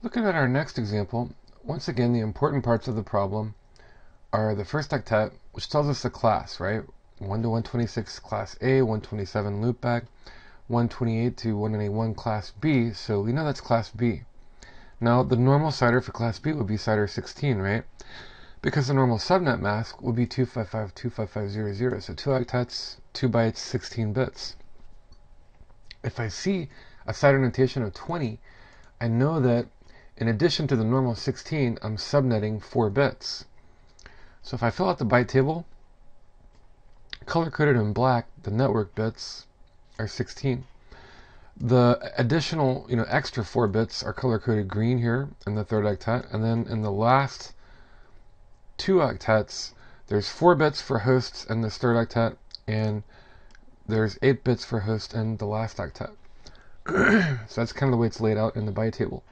Looking at our next example, once again the important parts of the problem are the first octet, which tells us the class, right? 1 to 126 class A, 127 loopback, 128 to 191 class B, so we know that's class B. Now the normal CIDR for class B would be CIDR 16, right? Because the normal subnet mask would be 255.255.0.0, so 2 octets, 2 bytes, 16 bits. If I see a CIDR notation of 20, I know that in addition to the normal 16, I'm subnetting 4 bits. So if I fill out the byte table, color-coded in black, the network bits are 16. The additional, extra 4 bits are color-coded green here in the third octet, and then in the last 2 octets, there's 4 bits for hosts in this third octet, and there's 8 bits for host in the last octet. So that's kind of the way it's laid out in the byte table.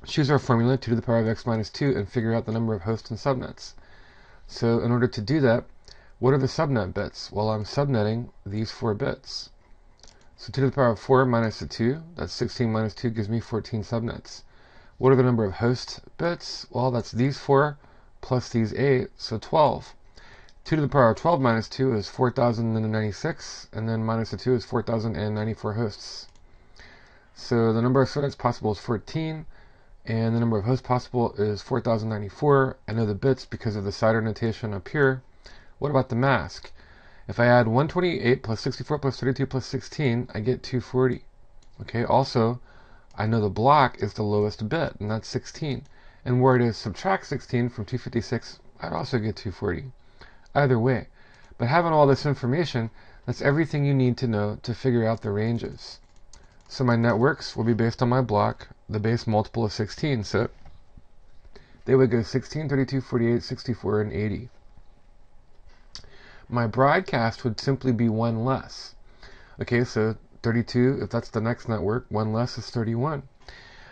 Choose our formula, 2 to the power of x minus 2, and figure out the number of hosts and subnets. So in order to do that, what are the subnet bits? Well, I'm subnetting these 4 bits. So 2 to the power of 4 minus the 2, that's 16 minus 2 gives me 14 subnets. What are the number of host bits? Well, that's these 4 plus these 8, so 12. 2 to the power of 12 minus 2 is 4,096, and then minus the 2 is 4,094 hosts. So the number of subnets possible is 14, and the number of hosts possible is 4,094. I know the bits because of the CIDR notation up here. What about the mask? If I add 128 plus 64 plus 32 plus 16, I get 240. Okay, also, I know the block is the lowest bit, and that's 16. And were I to subtract 16 from 256, I'd also get 240. Either way. But having all this information, that's everything you need to know to figure out the ranges. So my networks will be based on my block, the base multiple of 16. So they would go 16, 32, 48, 64, and 80. My broadcast would simply be 1 less. Okay, so 32, if that's the next network, 1 less is 31.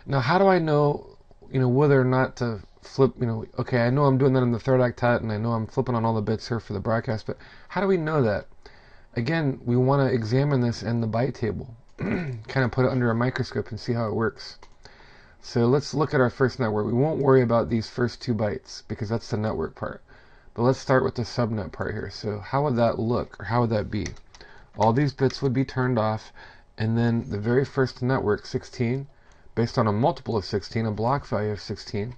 Now, how do I know, whether or not to flip, okay, I know I'm doing that in the third octet, and I know I'm flipping on all the bits here for the broadcast, but how do we know that? Again, we want to examine this in the byte table, kind of put it under a microscope and see how it works. So let's look at our first network. We won't worry about these first 2 bytes because that's the network part. But let's start with the subnet part here. So how would that look, or how would that be? All these bits would be turned off, and then the very first network, 16, based on a multiple of 16, a block value of 16,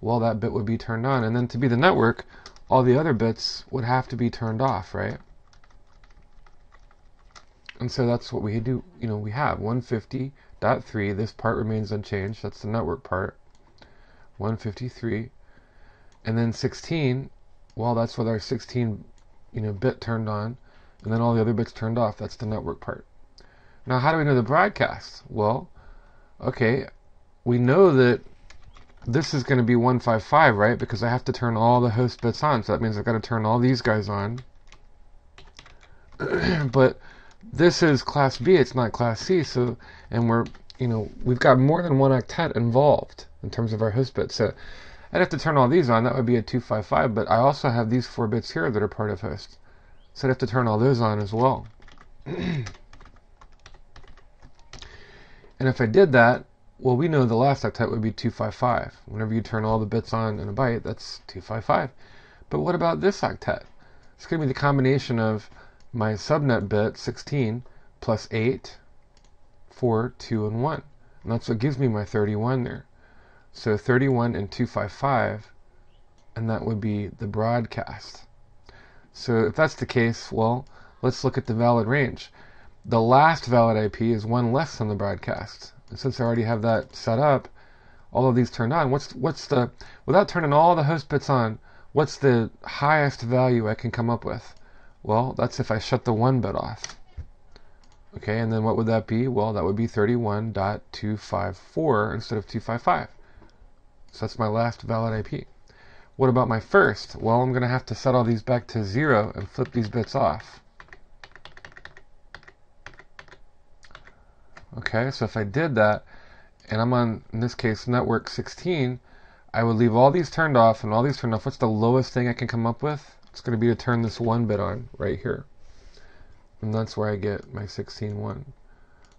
well, that bit would be turned on. And then to be the network, all the other bits would have to be turned off, right? And so that's what we do. We have 150.3. This part remains unchanged. That's the network part. 153. And then 16, well, that's with our 16, bit turned on. And then all the other bits turned off. That's the network part. Now, how do we know the broadcast? Well, okay, we know that this is going to be 155, right? Because I have to turn all the host bits on. So that means I've got to turn all these guys on. But this is class B, it's not class C. So, and we've got more than 1 octet involved in terms of our host bits. So I'd have to turn all these on. That would be a 255. But I also have these 4 bits here that are part of host. So I'd have to turn all those on as well. And if I did that, well, we know the last octet would be 255. Whenever you turn all the bits on in a byte, that's 255. But what about this octet? It's going to be the combination of my subnet bit, 16, plus 8, 4, 2, and 1. And that's what gives me my 31 there. So 31 and 255, and that would be the broadcast. So if that's the case, well, let's look at the valid range. The last valid IP is 1 less than the broadcast. And since I already have that set up, all of these turned on, what's the, without turning all the host bits on, what's the highest value I can come up with? Well, that's if I shut the 1 bit off. Okay, and then what would that be? Well, that would be 31.254 instead of 255. So that's my last valid IP. What about my first? Well, I'm going to have to set all these back to 0 and flip these bits off. Okay, so if I did that, and I'm on, in this case, network 16, I would leave all these turned off and all these turned off. What's the lowest thing I can come up with? It's going to be to turn this 1 bit on right here. And that's where I get my 16.1.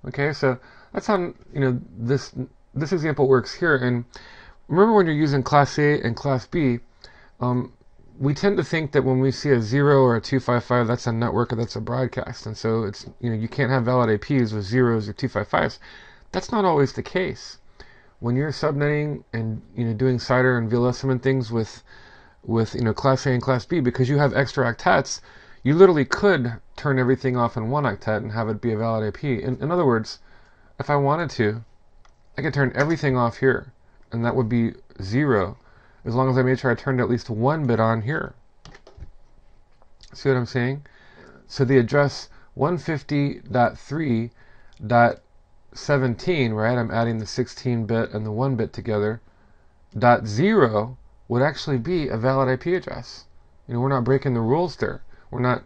Okay, so that's how, this this example works here. And remember, when you're using Class A and Class B, we tend to think that when we see a 0 or a 255, that's a network or that's a broadcast. And so it's, you can't have valid APs with 0s or 255s. That's not always the case. When you're subnetting and doing CIDR and VLSM and things with Class A and Class B, because you have extra octets, you literally could turn everything off in one octet and have it be a valid AP. In other words, if I wanted to, I could turn everything off here, and that would be 0, as long as I made sure I turned at least one bit on here. See what I'm saying? So the address 150.3.17, right? I'm adding the 16-bit and the 1-bit together. .0 would actually be a valid IP address. We're not breaking the rules there. We're not,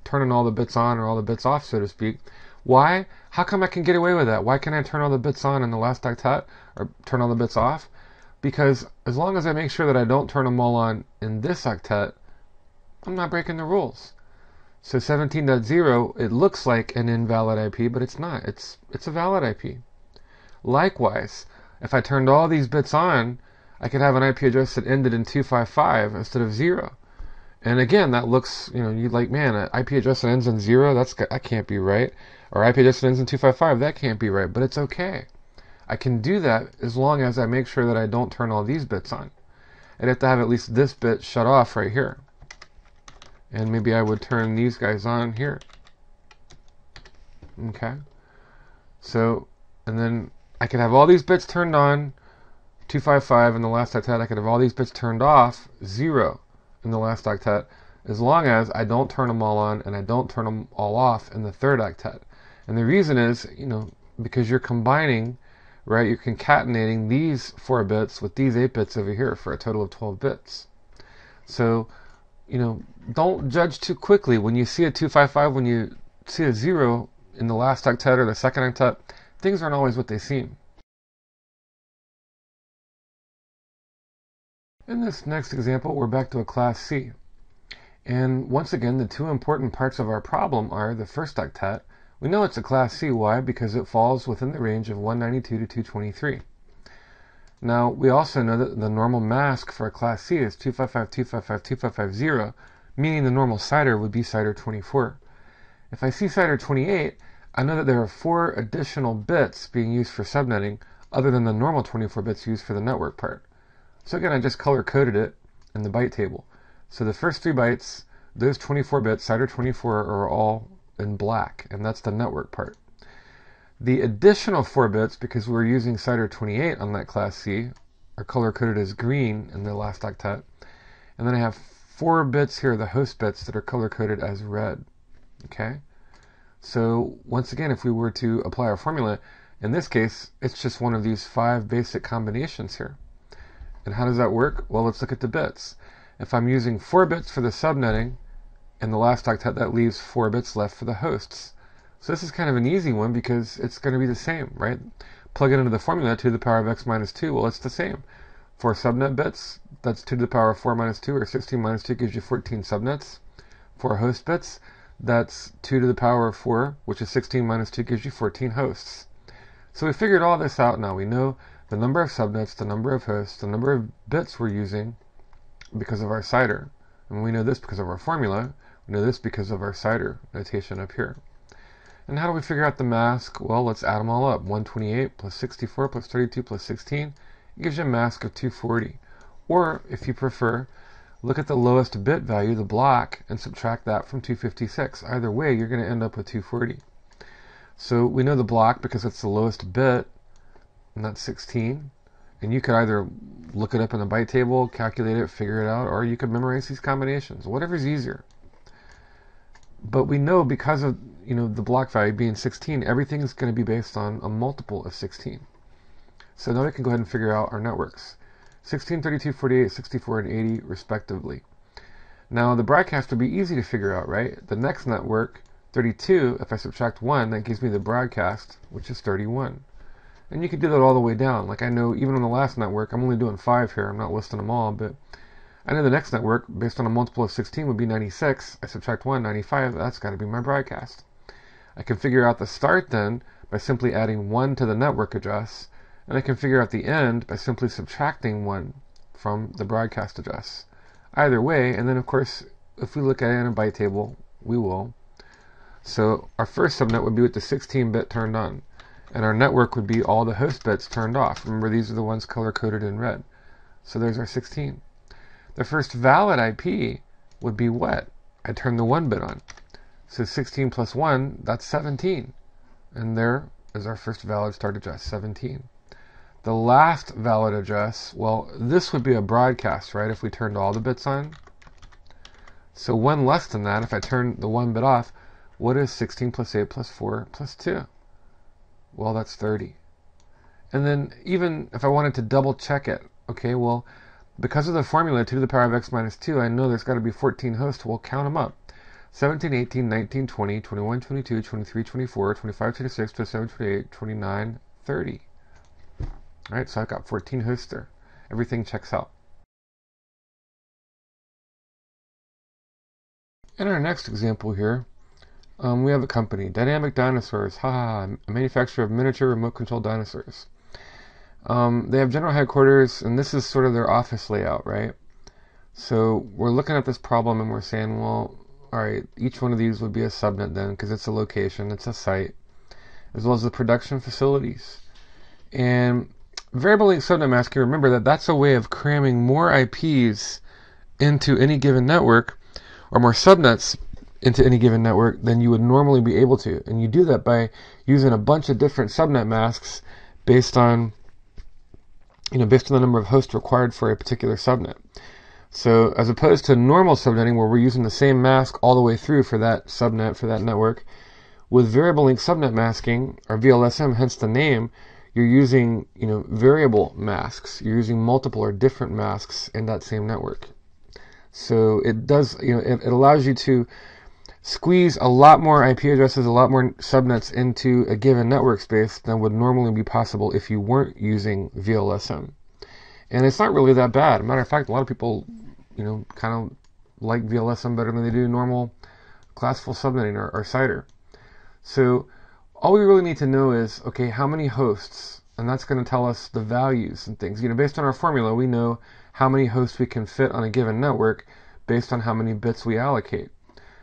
turning all the bits on or all the bits off, so to speak. Why? How come I can get away with that? Why can't I turn all the bits on in the last octet or turn all the bits off? Because as long as I make sure that I don't turn them all on in this octet, I'm not breaking the rules. So 17.0, it looks like an invalid IP, but it's not. It's a valid IP. Likewise, if I turned all these bits on, I could have an IP address that ended in 255 instead of 0. And again, that looks, you're like, man, an IP address that ends in 0, that can't be right. Or IP address that ends in 255, that can't be right. But it's okay. I can do that as long as I make sure that I don't turn all these bits on. I'd have to have at least this bit shut off right here. And maybe I would turn these guys on here. Okay. So, and then I could have all these bits turned on, 255 in the last octet. I could have all these bits turned off, 0 in the last octet, as long as I don't turn them all on and I don't turn them all off in the third octet. And the reason is, because you're combining, right, you're concatenating these 4 bits with these 8 bits over here for a total of 12 bits. So, don't judge too quickly. When you see a 255, when you see a 0 in the last octet or the second octet, things aren't always what they seem. In this next example, we're back to a Class C. And once again, the two important parts of our problem are the first octet. We know it's a Class C. Why? Because it falls within the range of 192 to 223. Now, we also know that the normal mask for a Class C is 255, 255, 2550, meaning the normal CIDR would be CIDR 24. If I see CIDR 28, I know that there are 4 additional bits being used for subnetting other than the normal 24 bits used for the network part. So again, I just color-coded it in the byte table. So the first 3 bytes, those 24 bits, CIDR 24, are all in black, and that's the network part. The additional 4 bits, because we're using CIDR 28 on that Class C, are color-coded as green in the last octet. And then I have 4 bits here, the host bits, that are color-coded as red. Okay? So once again, if we were to apply our formula, in this case, it's just one of these 5 basic combinations here. And how does that work? Well, let's look at the bits. If I'm using 4 bits for the subnetting, in the last octet, that leaves 4 bits left for the hosts. So this is kind of an easy one because it's going to be the same, right? Plug it into the formula, 2 to the power of x minus 2. Well, it's the same. For subnet bits, that's 2 to the power of 4 minus 2, or 16 minus 2 gives you 14 subnets. For host bits, that's 2 to the power of 4, which is 16 minus 2 gives you 14 hosts. So we figured all this out now. We know the number of subnets, the number of hosts, the number of bits we're using because of our CIDR. And we know this because of our formula. We know this because of our CIDR notation up here. And how do we figure out the mask? Well, let's add them all up. 128 plus 64 plus 32 plus 16 gives you a mask of 240. Or, if you prefer, look at the lowest bit value, the block, and subtract that from 256. Either way, you're going to end up with 240. So we know the block because it's the lowest bit, and that's 16. And you could either look it up in the byte table, calculate it, figure it out, or you could memorize these combinations. Whatever's easier. But we know because of the block value being 16, everything is going to be based on a multiple of 16. So now we can go ahead and figure out our networks. 16, 32, 48, 64, and 80 respectively. Now the broadcast would be easy to figure out, right? The next network, 32, if I subtract 1, that gives me the broadcast, which is 31. And you could do that all the way down. Like I know even on the last network, I'm only doing 5 here. I'm not listing them all, but I know the next network, based on a multiple of 16, would be 96. I subtract 1, 95. That's got to be my broadcast. I can figure out the start then by simply adding 1 to the network address And I can figure out the end by simply subtracting 1 from the broadcast address. Either way, and then of course, if we look at it in a byte table, we will. So our first subnet would be with the 16-bit turned on. And our network would be all the host bits turned off. Remember, these are the ones color-coded in red. So there's our 16. The first valid IP would be what? I turned the 1 bit on. So 16 plus 1, that's 17. And there is our first valid start address, 17. The last valid address, well, this would be a broadcast, right, if we turned all the bits on. So 1 less than that, if I turn the 1 bit off, what is 16 plus 8 plus 4 plus 2? Well, that's 30. And then even if I wanted to double check it, okay, well, because of the formula 2 to the power of x minus 2, I know there's got to be 14 hosts. We'll count them up. 17, 18, 19, 20, 21, 22, 23, 24, 25, 26, 27, 28, 29, 30. All right, so I've got 14 hosts there. Everything checks out. In our next example here, we have a company, Dynamic Dinosaurs, a manufacturer of miniature remote control dinosaurs. They have general headquarters, and this is sort of their office layout, right? So we're looking at this problem and we're saying, well, all right, each one of these would be a subnet then, because it's a location, it's a site, as well as the production facilities. And variable length subnet masking, remember that that's a way of cramming more IPs into any given network, or more subnets into any given network than you would normally be able to. And you do that by using a bunch of different subnet masks based on the number of hosts required for a particular subnet. So as opposed to normal subnetting where we're using the same mask all the way through for that subnet, for that network, with variable length subnet masking, or VLSM, hence the name, you're using variable masks. You're using multiple or different masks in that same network. So it does, it allows you to squeeze a lot more IP addresses, a lot more subnets into a given network space than would normally be possible if you weren't using VLSM. And it's not really that bad. Matter of fact, a lot of people, kind of like VLSM better than they do normal classical subnetting or CIDR. So all we really need to know is, okay, how many hosts? And that's going to tell us the values and things. Based on our formula, we know how many hosts we can fit on a given network based on how many bits we allocate.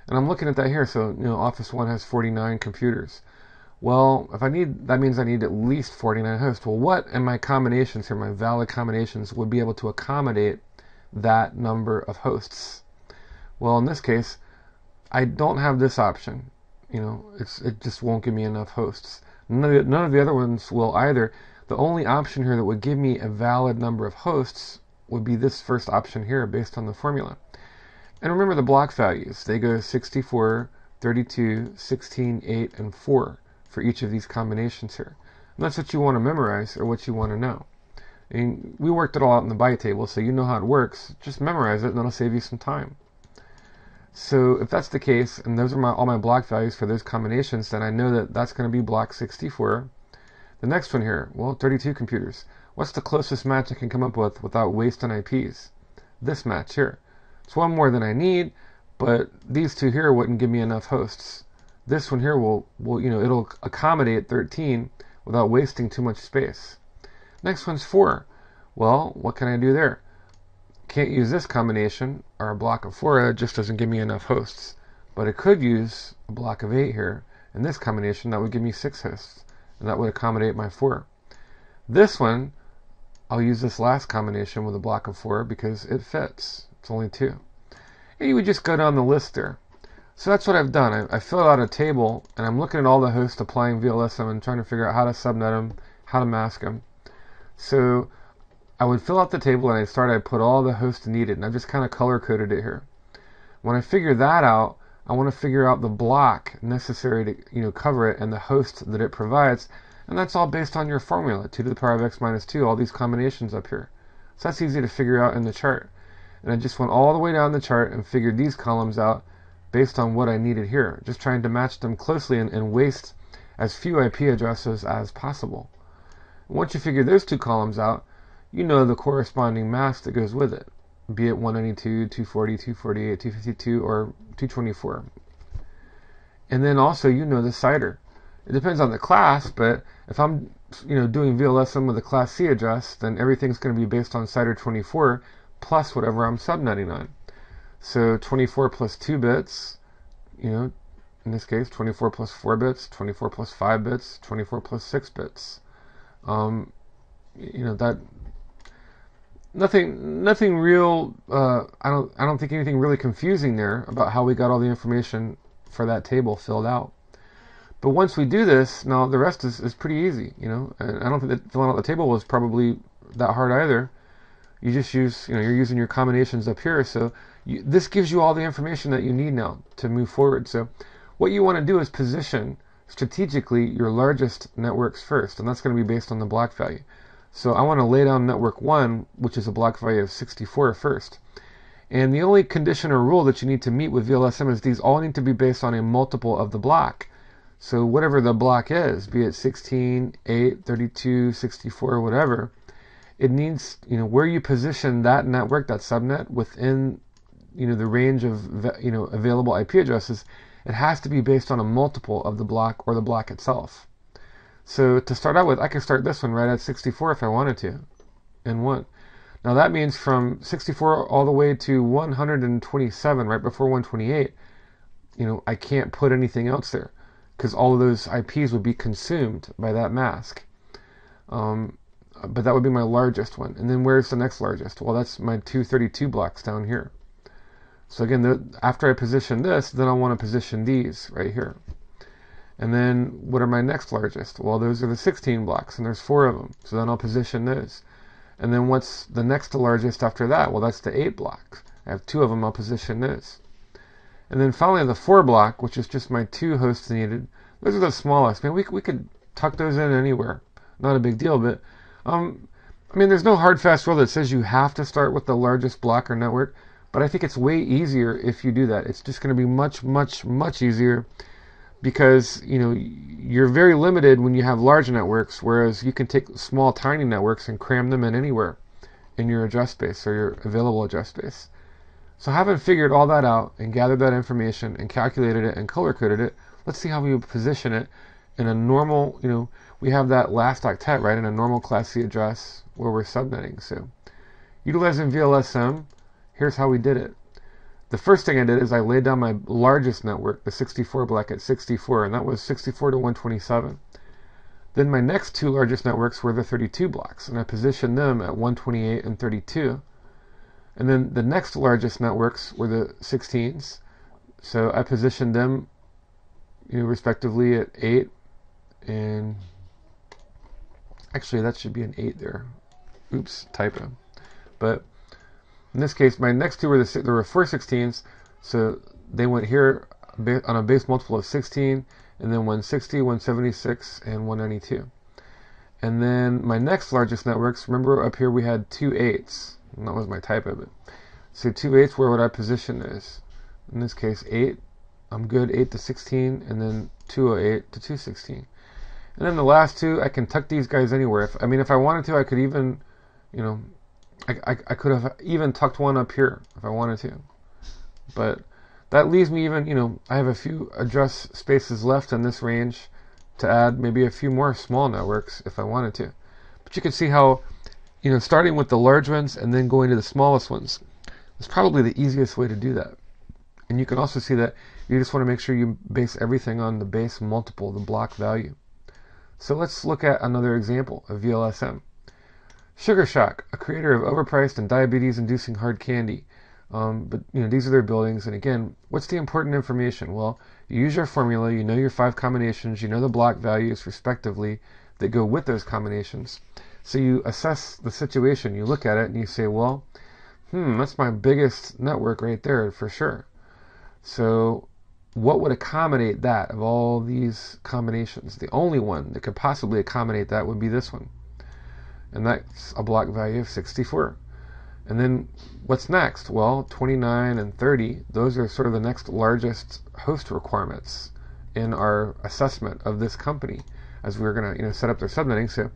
And I'm looking at that here. So, Office 1 has 49 computers. Well, that means I need at least 49 hosts. Well, what in my combinations here, my valid combinations, would be able to accommodate that number of hosts? Well, in this case, I don't have this option. It just won't give me enough hosts. None of the other ones will either. The only option here that would give me a valid number of hosts would be this first option here based on the formula. And remember the block values. They go 64, 32, 16, 8, and 4 for each of these combinations here. And that's what you want to memorize or what you want to know. And we worked it all out in the byte table, so you know how it works. Just memorize it and that'll save you some time. So if that's the case, and those are all my block values for those combinations, then I know that that's going to be block 64. The next one here, well, 32 computers. What's the closest match I can come up with without wasting IPs? This match here. It's one more than I need, but these two here wouldn't give me enough hosts. This one here will it'll accommodate 13 without wasting too much space. Next one's 4. Well, what can I do there? Can't use this combination, or a block of 4, it just doesn't give me enough hosts. But I could use a block of 8 here, and this combination, that would give me 6 hosts, and that would accommodate my 4. This one, I'll use this last combination with a block of 4 because it fits. It's only 2. And you would just go down the list there. So that's what I've done. I filled out a table, and I'm looking at all the hosts applying VLSM and trying to figure out how to subnet them, how to mask them. So I would fill out the table, and I'd put all the hosts needed, and I've just kind of color-coded it here. When I figure that out, I want to figure out the block necessary to cover it and the host that it provides, and that's all based on your formula, 2 to the power of x minus 2, all these combinations up here. So that's easy to figure out in the chart. And I just went all the way down the chart and figured these columns out based on what I needed here, just trying to match them closely and waste as few IP addresses as possible. And once you figure those two columns out, you know the corresponding mask that goes with it, be it 192, 240, 248, 252, or 224. And then also you know the CIDR. It depends on the class, but if I'm doing VLSM with a Class C address, then everything's going to be based on CIDR 24 plus whatever I'm subnetting on. So 24 plus 2 bits, in this case, 24 plus 4 bits, 24 plus 5 bits, 24 plus 6 bits. That nothing real. I don't think anything really confusing there about how we got all the information for that table filled out. But once we do this, now the rest is pretty easy, and I don't think that filling out the table was probably that hard either. You just use, you're using your combinations up here, so this gives you all the information that you need now to move forward. So what you want to do is position strategically your largest networks first, and that's going to be based on the block value. So I want to lay down network 1, which is a block value of 64 first. And the only condition or rule that you need to meet with VLSM is these all need to be based on a multiple of the block. So whatever the block is, be it 16, 8, 32, 64, whatever, it needs, where you position that network, that subnet, within, the range of, available IP addresses, it has to be based on a multiple of the block or the block itself. So to start out with, I can start this one right at 64 if I wanted to, in 1. Now that means from 64 all the way to 127, right before 128, I can't put anything else there, because all of those IPs would be consumed by that mask. But that would be my largest one. And then where's the next largest? Well, that's my 232 blocks down here. So again, after I position this, then I want to position these right here. And then what are my next largest? Well, those are the 16 blocks, and there's 4 of them. So then I'll position those. And then what's the next to largest after that? Well, that's the 8 blocks. I have 2 of them, I'll position those. And then finally the 4 block, which is just my 2 hosts needed. Those are the smallest. We could tuck those in anywhere. Not a big deal, but there's no hard fast rule that says you have to start with the largest block or network, but I think it's way easier if you do that. It's just going to be much, much, much easier, because you're very limited when you have large networks, whereas you can take small, tiny networks and cram them in anywhere in your address space or your available address space. So having figured all that out and gathered that information and calculated it and color-coded it, let's see how we would position it in a normal, we have that last octet, right, in a normal Class C address where we're subnetting. So utilizing VLSM, here's how we did it. The first thing I did is I laid down my largest network, the 64 block at 64, and that was 64 to 127. Then my next 2 largest networks were the 32 blocks, and I positioned them at 128 and 32. And then the next largest networks were the 16s, so I positioned them, respectively at 8, and actually that should be an 8 there. Oops, typo. But in this case, my next 2 there were 4 16s, so they went here on a base multiple of 16, and then 160, 176, and 192. And then my next largest networks, remember up here we had 2 8s, and that was my typo, but so 2 8s, where would I position this? In this case, 8, I'm good, 8 to 16, and then 208 to 216. And then the last 2, I can tuck these guys anywhere. If I wanted to, I could even, I could have even tucked one up here if I wanted to. But that leaves me even, I have a few address spaces left in this range to add maybe a few more small networks if I wanted to. But you can see how, starting with the large ones and then going to the smallest ones is probably the easiest way to do that. And you can also see that you just want to make sure you base everything on the base multiple, the block value. So let's look at another example of VLSM. Sugar Shack, a creator of overpriced and diabetes-inducing hard candy. But these are their buildings, and again, what's the important information? Well, you use your formula, you know your 5 combinations, you know the block values respectively that go with those combinations. So you assess the situation, you look at it, and you say, well, that's my biggest network right there for sure. So what would accommodate that of all these combinations? The only one that could possibly accommodate that would be this one. And that's a block value of 64. And then what's next? Well, 29 and 30, those are sort of the next largest host requirements in our assessment of this company as we're going to set up their subnetting. So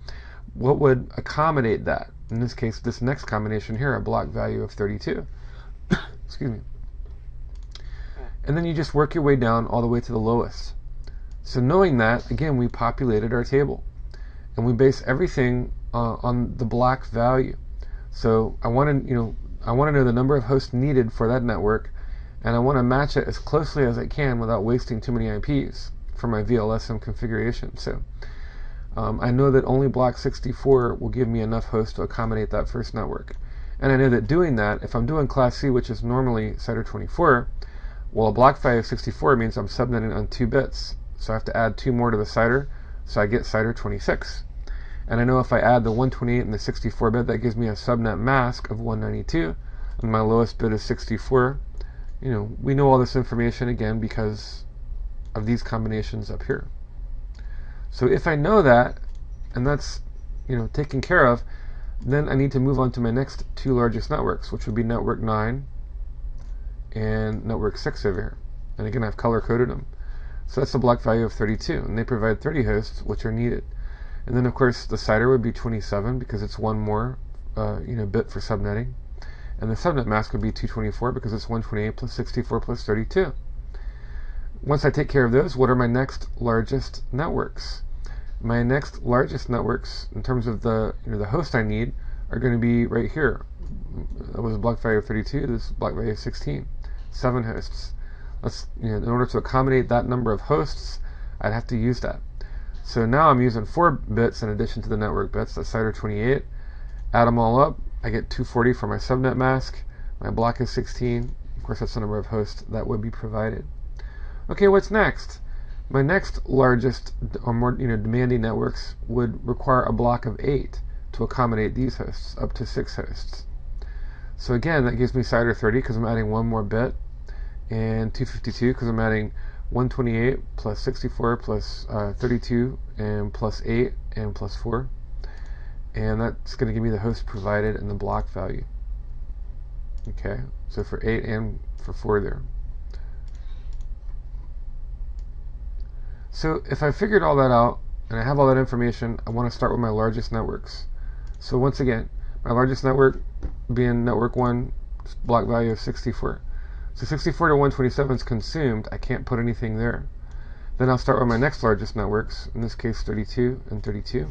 what would accommodate that? In this case, this next combination here, a block value of 32. Excuse me. And then you just work your way down all the way to the lowest. So knowing that, again, we populated our table. and we base everything on the block value. So I want to know the number of hosts needed for that network, and I want to match it as closely as I can without wasting too many IPs for my VLSM configuration. So I know that only block 64 will give me enough hosts to accommodate that first network. And I know that doing that, if I'm doing Class C, which is normally CIDR 24, well, a block value of 64 means I'm subnetting on 2 bits. So I have to add 2 more to the CIDR, so I get CIDR 26. And I know if I add the 128 and the 64 bit, that gives me a subnet mask of 192, and my lowest bit is 64. We know all this information again because of these combinations up here. So if I know that, and that's taken care of, then I need to move on to my next 2 largest networks, which would be network 9 and network 6 over here. And again, I've color coded them. So that's a block value of 32, and they provide 30 hosts, which are needed. And then of course the CIDR would be 27 because it's 1 more bit for subnetting, and the subnet mask would be 224 because it's 128 plus 64 plus 32. Once I take care of those, what are my next largest networks? My next largest networks, in terms of the the host I need, are going to be right here. That was a block value of 32. This is block value of 16. 7 hosts. In order to accommodate that number of hosts, I'd have to use that. So now I'm using 4 bits in addition to the network bits. That's CIDR 28. Add them all up, I get 240 for my subnet mask. My block is 16. Of course, that's the number of hosts that would be provided. Okay, what's next? My next largest or more demanding networks would require a block of 8 to accommodate these hosts, up to 6 hosts. So again, that gives me CIDR 30 because I'm adding 1 more bit, and 252 because I'm adding 128 plus 64 plus 32 and plus 8 and plus 4. And that's going to give me the host provided and the block value. Okay, so for 8 and for 4 there. So if I figured all that out and I have all that information, I want to start with my largest networks. So once again, my largest network being network 1, block value of 64. So 64 to 127 is consumed. I can't put anything there. Then I'll start with my next largest networks, in this case 32 and 32.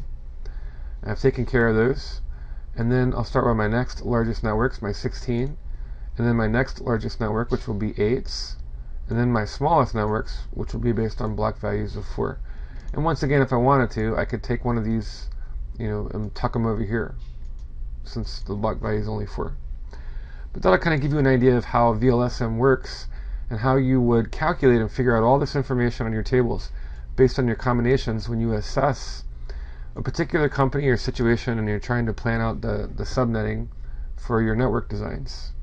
I've taken care of those. And then I'll start with my next largest networks, my 16. And then my next largest network, which will be 8s. And then my smallest networks, which will be based on block values of 4. And once again, if I wanted to, I could take one of these, and tuck them over here, since the block value is only 4. But that'll kind of give you an idea of how VLSM works and how you would calculate and figure out all this information on your tables based on your combinations when you assess a particular company or situation and you're trying to plan out the subnetting for your network designs.